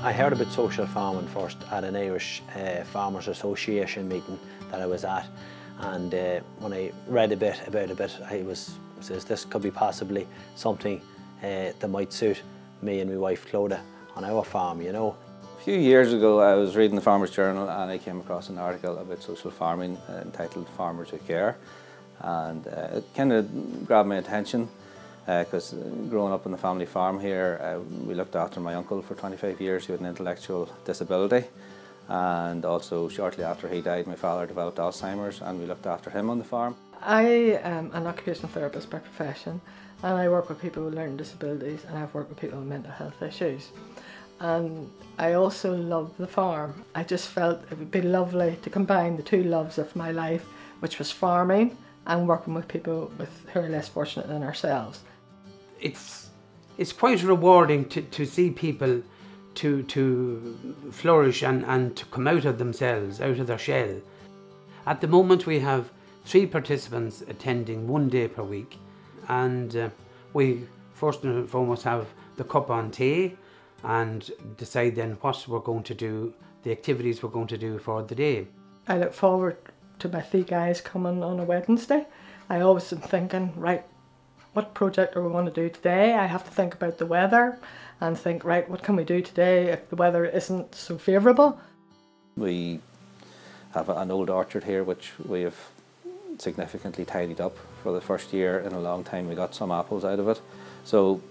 I heard about social farming first at an Irish Farmers Association meeting that I was at, and when I read a bit about it, I says this could be possibly something that might suit me and my wife Clodagh on our farm, you know. A few years ago I was reading the Farmers Journal and I came across an article about social farming entitled Farmers Who Care, and it kind of grabbed my attention because growing up on the family farm here, we looked after my uncle for 25 years who had an intellectual disability, and also shortly after he died my father developed Alzheimer's and we looked after him on the farm. I am an occupational therapist by profession, and I work with people with learning disabilities, and I've worked with people with mental health issues. And I also love the farm. I just felt it would be lovely to combine the two loves of my life, which was farming and working with people who are less fortunate than ourselves. It's quite rewarding to see people to flourish and to come out of themselves, out of their shell. At the moment we have 3 participants attending 1 day per week, and we first and foremost have the cup on tea and decide then what we're going to do, the activities we're going to do for the day. I look forward to my 3 guys coming on a Wednesday. I always am thinking, right, what project are we going to do today? I have to think about the weather and think, right, what can we do today if the weather isn't so favourable? We have an old orchard here which we have significantly tidied up. For the first year in a long time we got some apples out of it, so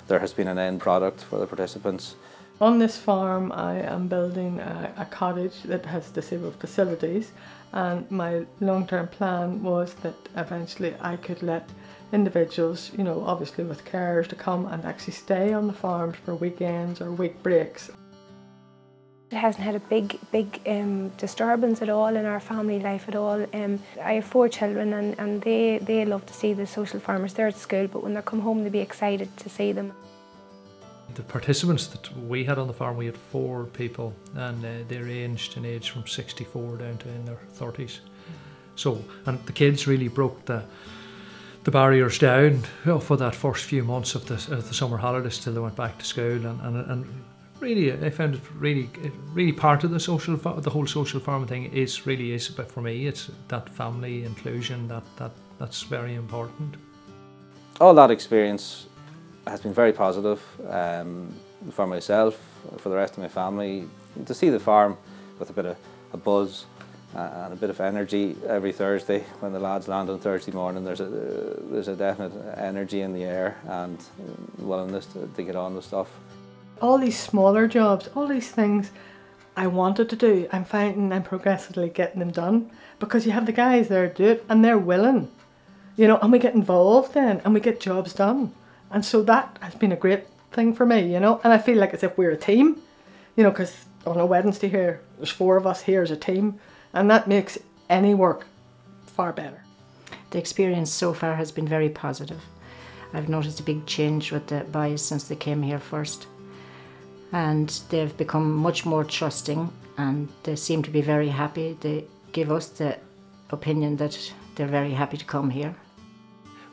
there has been an end product for the participants. On this farm I am building a cottage that has disabled facilities, and my long-term plan was that eventually I could let individuals, you know, obviously with carers, to come and actually stay on the farms for weekends or week breaks. It hasn't had a big disturbance at all in our family life at all. I have 4 children and they love to see the social farmers. They're at school, but when they come home they'll be excited to see them. The participants that we had on the farm, we had 4 people, and they ranged in age from 64 down to in their 30s. So, and the kids really broke the barriers down, you know, for that first few months of the summer holidays till they went back to school, and really, I found it really part of the whole social farming thing is but for me it's that family inclusion that's very important. All that experience has been very positive for myself, for the rest of my family. To see the farm with a bit of a buzz and a bit of energy every Thursday when the lads land on Thursday morning, there's a definite energy in the air and willingness to get on with stuff. All these smaller jobs, all these things I wanted to do, I'm finding I'm progressively getting them done, because you have the guys there to do it and they're willing, you know, and we get involved then and we get jobs done. And so that has been a great thing for me, you know, and I feel like as if we're a team, you know, because on a Wednesday here, there's 4 of us here as a team, and that makes any work far better. The experience so far has been very positive. I've noticed a big change with the boys since they came here first. And they've become much more trusting, and they seem to be very happy. They give us the opinion that they're very happy to come here.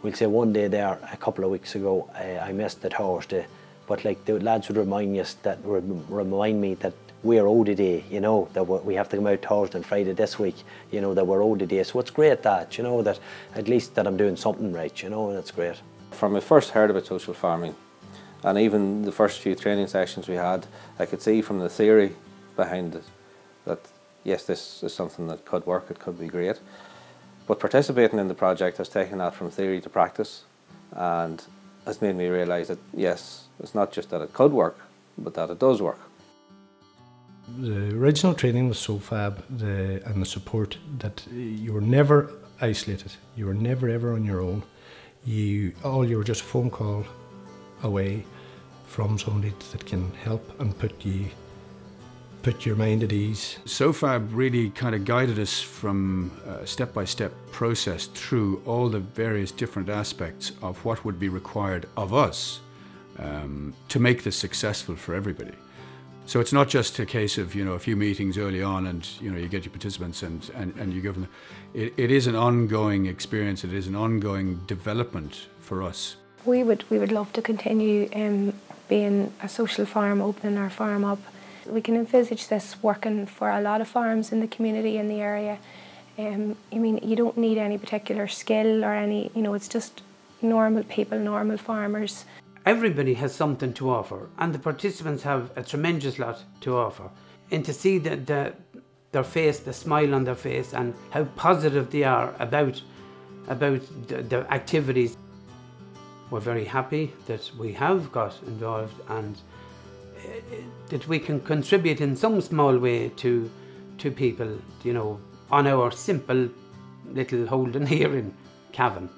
We'll say one day there, a couple of weeks ago, I missed the Thursday, but like the lads would remind me that we're owed a day, you know, that we have to come out Thursday and Friday this week, you know, that we're owed a day. So it's great that, you know, that at least that I'm doing something right, you know, and it's great. From I first heard about social farming, and even the first few training sessions we had, I could see from the theory behind it that yes, this is something that could work, it could be great. But participating in the project has taken that from theory to practice and has made me realise that yes, it's not just that it could work, but that it does work. The original training was so fab, and the support, that you were never isolated, you were never ever on your own. You were just a phone call away from somebody that can help and put your mind at ease. SOFAB really kind of guided us from a step-by-step process through all the various different aspects of what would be required of us to make this successful for everybody. So it's not just a case of, you know, a few meetings early on and, you know, you get your participants and you give them. It is an ongoing experience, it is an ongoing development for us. We would love to continue being a social farm, opening our farm up We can envisage this working for a lot of farms in the community, in the area. I mean, you don't need any particular skill or any, you know, it's just normal people, normal farmers. Everybody has something to offer, and the participants have a tremendous lot to offer. And to see their face, the smile on their face, and how positive they are about the activities. We're very happy that we have got involved and that we can contribute in some small way to people, you know, on our simple little holding here in Cavan.